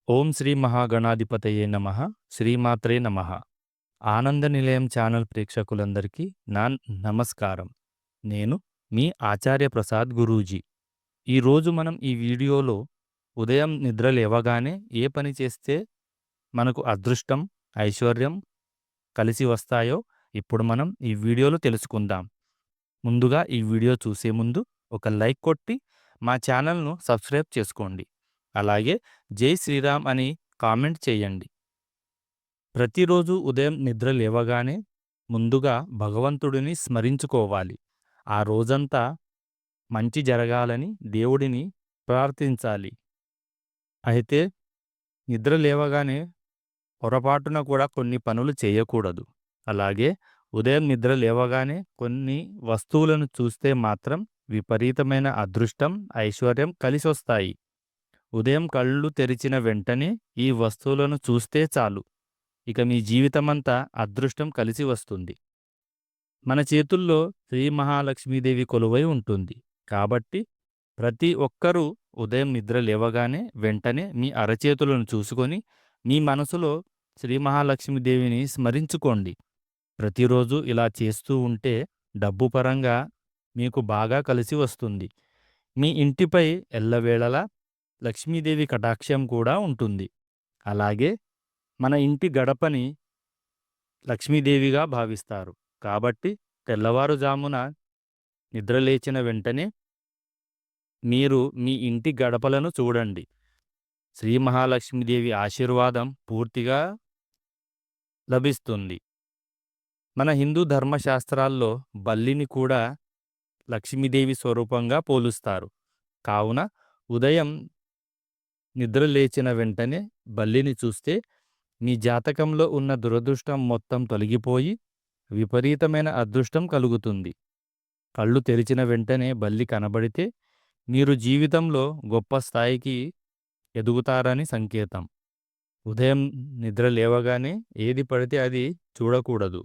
ఓం శ్రీ మహాగణాధిపతయే నమః. శ్రీమాత్రే నమః. ఆనంద నిలయం ఛానల్ ప్రేక్షకులందరికీ నా నమస్కారం. నేను మీ ఆచార్య ప్రసాద్ గురూజీ. ఈరోజు మనం ఈ వీడియోలో ఉదయం నిద్ర లేవగానే ఏ పని చేస్తే మనకు అదృష్టం, ఐశ్వర్యం కలిసి వస్తాయో ఇప్పుడు మనం ఈ వీడియోలో తెలుసుకుందాం. ముందుగా ఈ వీడియో చూసే ముందు ఒక లైక్ కొట్టి మా ఛానల్‌ను సబ్స్క్రైబ్ చేసుకోండి. అలాగే జై శ్రీరామ్ అని కామెంట్ చేయండి. ప్రతిరోజు ఉదయం నిద్ర లేవగానే ముందుగా భగవంతుడిని స్మరించుకోవాలి. ఆ రోజంతా మంచి జరగాలని దేవుడిని ప్రార్థించాలి. అయితే నిద్ర లేవగానే పొరపాటున కూడా కొన్ని పనులు చేయకూడదు. అలాగే ఉదయం నిద్ర లేవగానే కొన్ని వస్తువులను చూస్తే మాత్రం విపరీతమైన అదృష్టం, ఐశ్వర్యం కలిసొస్తాయి. ఉదయం కళ్ళు తెరిచిన వెంటనే ఈ వస్తువులను చూస్తే చాలు, ఇక మీ జీవితమంతా అదృష్టం కలిసి వస్తుంది. మన చేతుల్లో శ్రీ మహాలక్ష్మీదేవి కొలువై ఉంటుంది. కాబట్టి ప్రతి ఒక్కరూ ఉదయం నిద్ర లేవగానే వెంటనే మీ అరచేతులను చూసుకొని మీ మనసులో శ్రీ మహాలక్ష్మీదేవిని స్మరించుకోండి. ప్రతిరోజు ఇలా చేస్తూ ఉంటే డబ్బు పరంగా మీకు బాగా కలిసి వస్తుంది. మీ ఇంటిపై ఎల్లవేళలా లక్ష్మీదేవి కటాక్షం కూడా ఉంటుంది. అలాగే మన ఇంటి గడపని లక్ష్మీదేవిగా భావిస్తారు. కాబట్టి తెల్లవారుజామున నిద్రలేచిన వెంటనే మీరు మీ ఇంటి గడపలను చూడండి. శ్రీ మహాలక్ష్మీదేవి ఆశీర్వాదం పూర్తిగా లభిస్తుంది. మన హిందూ ధర్మశాస్త్రాల్లో బల్లిని కూడా లక్ష్మీదేవి స్వరూపంగా పోలుస్తారు. కావున ఉదయం నిద్ర లేచిన వెంటనే బల్లిని చూస్తే మీ జాతకంలో ఉన్న దురదృష్టం మొత్తం తొలగిపోయి విపరీతమైన అదృష్టం కలుగుతుంది. కళ్ళు తెరిచిన వెంటనే బల్లి కనబడితే మీరు జీవితంలో గొప్ప స్థాయికి ఎదుగుతారని సంకేతం. ఉదయం నిద్ర లేవగానే ఏది పడితే అది చూడకూడదు.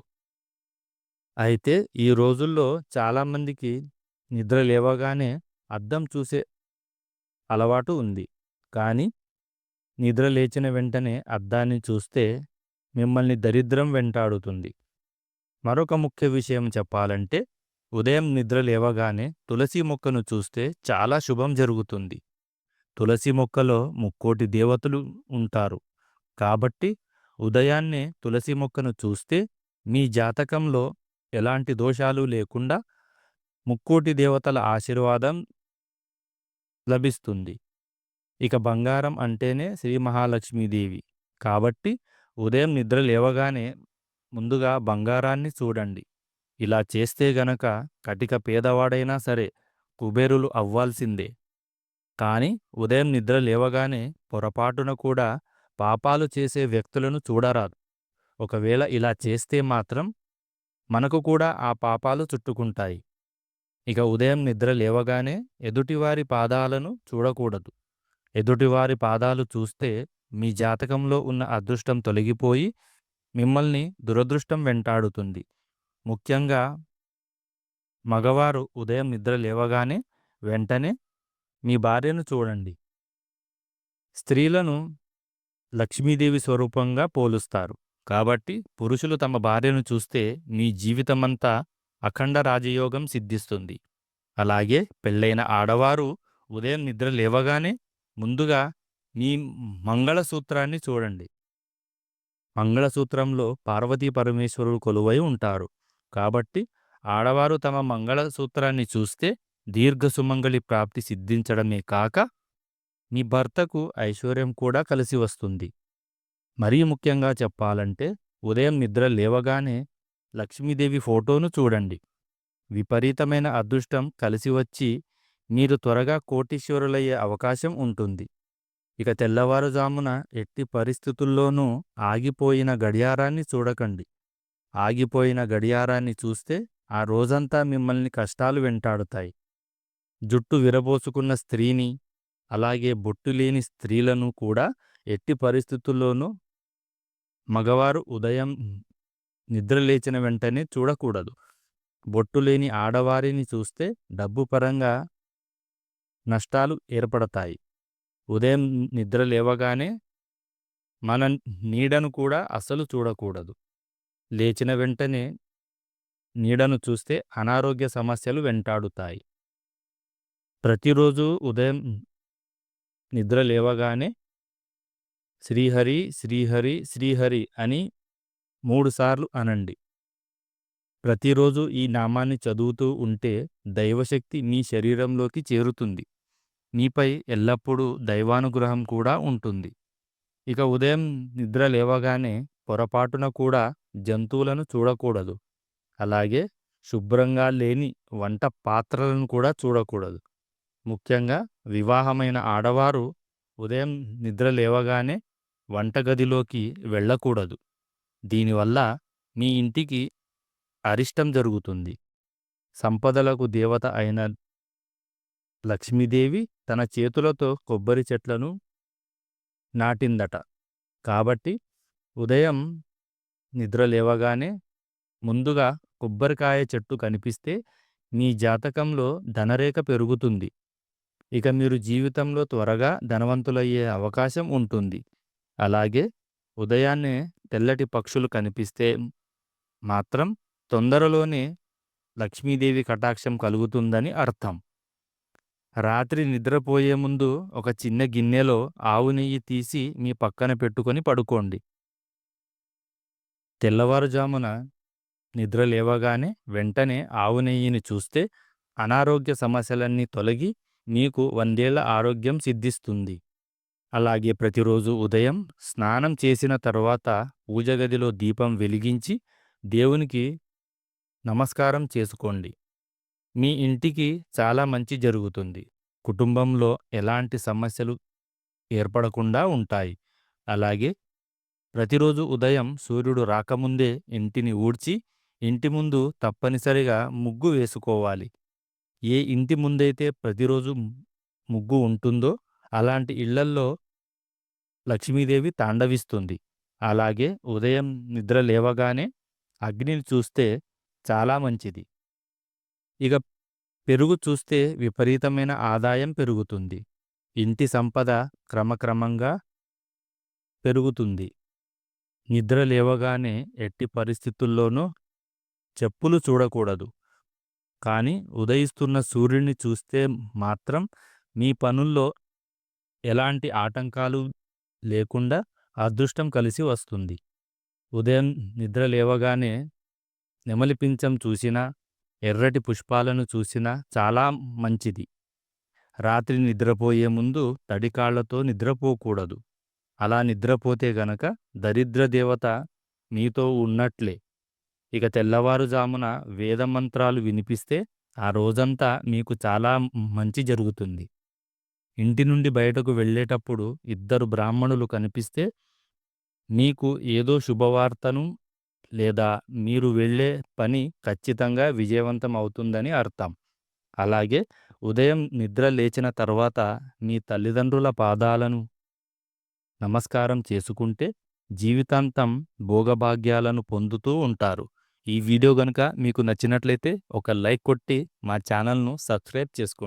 అయితే ఈ రోజుల్లో చాలామందికి నిద్ర లేవగానే అద్దం చూసే అలవాటు ఉంది. కానీ నిద్ర లేచిన వెంటనే అద్దాన్ని చూస్తే మిమ్మల్ని దరిద్రం వెంటాడుతుంది. మరొక ముఖ్య విషయం చెప్పాలంటే ఉదయం నిద్ర లేవగానే తులసి మొక్కను చూస్తే చాలా శుభం జరుగుతుంది. తులసి మొక్కలో ముక్కోటి దేవతలు ఉంటారు. కాబట్టి ఉదయాన్నే తులసి మొక్కను చూస్తే మీ జాతకంలో ఎలాంటి దోషాలు లేకుండా ముక్కోటి దేవతల ఆశీర్వాదం లభిస్తుంది. ఇక బంగారం అంటేనే శ్రీ మహాలక్ష్మీదేవి. కాబట్టి ఉదయం నిద్ర లేవగానే ముందుగా బంగారాన్ని చూడండి. ఇలా చేస్తే గనక కటిక పేదవాడైనా సరే కుబేరులు అవ్వాల్సిందే. కానీ ఉదయం నిద్ర లేవగానే పొరపాటున కూడా పాపాలు చేసే వ్యక్తులను చూడరాదు. ఒకవేళ ఇలా చేస్తే మాత్రం మనకు కూడా ఆ పాపాలు చుట్టుకుంటాయి. ఇక ఉదయం నిద్ర లేవగానే ఎదుటివారి పాదాలను చూడకూడదు. ఎదుటివారి పాదాలు చూస్తే మీ జాతకంలో ఉన్న అదృష్టం తొలగిపోయి మిమ్మల్ని దురదృష్టం వెంటాడుతుంది. ముఖ్యంగా మగవారు ఉదయం నిద్ర లేవగానే వెంటనే మీ భార్యను చూడండి. స్త్రీలను లక్ష్మీదేవి స్వరూపంగా పోలుస్తారు. కాబట్టి పురుషులు తమ భార్యను చూస్తే మీ జీవితమంతా అఖండ రాజయోగం సిద్ధిస్తుంది. అలాగే పెళ్ళైన ఆడవారు ఉదయం నిద్ర లేవగానే ముందుగా మీ మంగళసూత్రాన్ని చూడండి. మంగళసూత్రంలో పార్వతీ పరమేశ్వరుడు కొలువై ఉంటారు. కాబట్టి ఆడవారు తమ మంగళసూత్రాన్ని చూస్తే దీర్ఘ సుమంగళి ప్రాప్తి సిద్ధించడమే కాక మీ భర్తకు ఐశ్వర్యం కూడా కలిసి వస్తుంది. మరీ ముఖ్యంగా చెప్పాలంటే ఉదయం నిద్ర లేవగానే లక్ష్మీదేవి ఫోటోను చూడండి. విపరీతమైన అదృష్టం కలిసి వచ్చి మీరు త్వరగా కోటీశ్వరులయ్యే అవకాశం ఉంటుంది. ఇక తెల్లవారుజామున ఎట్టి పరిస్థితుల్లోనూ ఆగిపోయిన గడియారాన్ని చూడకండి. ఆగిపోయిన గడియారాన్ని చూస్తే ఆ రోజంతా మిమ్మల్ని కష్టాలు వెంటాడుతాయి. జుట్టు విరబోసుకున్న స్త్రీని, అలాగే బొట్టు లేని స్త్రీలను కూడా ఎట్టి పరిస్థితుల్లోనూ మగవారు ఉదయం నిద్రలేచిన వెంటనే చూడకూడదు. బొట్టు లేని ఆడవారిని చూస్తే డబ్బు పరంగా నష్టాలు ఏర్పడతాయి. ఉదయం నిద్ర లేవగానే మన నీడను కూడా అస్సలు చూడకూడదు. లేచిన వెంటనే నీడను చూస్తే అనారోగ్య సమస్యలు వెంటాడుతాయి. ప్రతిరోజు ఉదయం నిద్ర లేవగానే శ్రీహరి, శ్రీహరి, శ్రీహరి అని 3 సార్లు అనండి. ప్రతిరోజు ఈ నామాన్ని చదువుతూ ఉంటే దైవశక్తి మీ శరీరంలోకి చేరుతుంది. మీపై ఎల్లప్పుడూ దైవానుగ్రహం కూడా ఉంటుంది. ఇక ఉదయం నిద్ర లేవగానే పొరపాటున కూడా జంతువులను చూడకూడదు. అలాగే శుభ్రంగా లేని వంట పాత్రలను కూడా చూడకూడదు. ముఖ్యంగా వివాహమైన ఆడవారు ఉదయం నిద్ర లేవగానే వంటగదిలోకి వెళ్ళకూడదు. దీనివల్ల మీ ఇంటికి అరిష్టం జరుగుతుంది. సంపదలకు దేవత అయిన లక్ష్మీదేవి తన చేతులతో కొబ్బరి చెట్లను నాటిందట. కాబట్టి ఉదయం నిద్ర లేవగానే ముందుగా కొబ్బరికాయ చెట్టు కనిపిస్తే మీ జాతకంలో ధనరేఖ పెరుగుతుంది. ఇక మీరు జీవితంలో త్వరగా ధనవంతులయ్యే అవకాశం ఉంటుంది. అలాగే ఉదయాన్నే తెల్లటి పక్షులు కనిపిస్తే మాత్రం తొందరలోనే లక్ష్మీదేవి కటాక్షం కలుగుతుందని అర్థం. రాత్రి నిద్రపోయే ముందు ఒక చిన్న గిన్నెలో ఆవు నెయ్యి తీసి మీ పక్కన పెట్టుకొని పడుకోండి. తెల్లవారుజామున నిద్ర లేవగానే వెంటనే ఆవు నెయ్యిని చూస్తే అనారోగ్య సమస్యలన్నీ తొలగి మీకు 100 ఏళ్ల ఆరోగ్యం సిద్ధిస్తుంది. అలాగే ప్రతిరోజు ఉదయం స్నానం చేసిన తర్వాత పూజగదిలో దీపం వెలిగించి దేవునికి నమస్కారం చేసుకోండి. మీ ఇంటికి చాలా మంచి జరుగుతుంది. కుటుంబంలో ఎలాంటి సమస్యలు ఏర్పడకుండా ఉంటాయి. అలాగే ప్రతిరోజు ఉదయం సూర్యుడు రాకముందే ఇంటిని ఊడ్చి ఇంటి ముందు తప్పనిసరిగా ముగ్గు వేసుకోవాలి. ఏ ఇంటి ముందైతే ప్రతిరోజు ముగ్గు ఉంటుందో అలాంటి ఇళ్లల్లో లక్ష్మీదేవి తాండవిస్తుంది. అలాగే ఉదయం నిద్ర లేవగానే అగ్నిని చూస్తే చాలా మంచిది. ఇక పెరుగు చూస్తే విపరీతమైన ఆదాయం పెరుగుతుంది. ఇంటి సంపద క్రమక్రమంగా పెరుగుతుంది. నిద్ర లేవగానే ఎట్టి పరిస్థితుల్లోనూ చెప్పులు చూడకూడదు. కానీ ఉదయిస్తున్న సూర్యుడిని చూస్తే మాత్రం మీ పనుల్లో ఎలాంటి ఆటంకాలు లేకుండా అదృష్టం కలిసి వస్తుంది. ఉదయం నిద్ర లేవగానే నెమలి పించం చూసినా, ఎర్రటి పుష్పాలను చూసినా చాలా మంచిది. రాత్రి నిద్రపోయే ముందు తడికాళ్లతో నిద్రపోకూడదు. అలా నిద్రపోతే గనక దరిద్ర దేవత మీతో ఉన్నట్లే. ఇక తెల్లవారుజామున వేదమంత్రాలు వినిపిస్తే ఆ రోజంతా మీకు చాలా మంచి జరుగుతుంది. ఇంటి నుండి బయటకు వెళ్ళేటప్పుడు 2 బ్రాహ్మణులు కనిపిస్తే మీకు ఏదో శుభవార్తను లేదా మీరు వెళ్ళే పని ఖచ్చితంగా విజయవంతం అవుతుందని అర్థం. అలాగే ఉదయం నిద్ర లేచిన తర్వాత మీ తల్లిదండ్రుల పాదాలను నమస్కారం చేసుకుంటే జీవితాంతం భోగభాగ్యాలను పొందుతూ ఉంటారు. ఈ వీడియో గనుక మీకు నచ్చినట్లయితే ఒక లైక్ కొట్టి మా ఛానల్ను సబ్స్క్రైబ్ చేసుకోండి.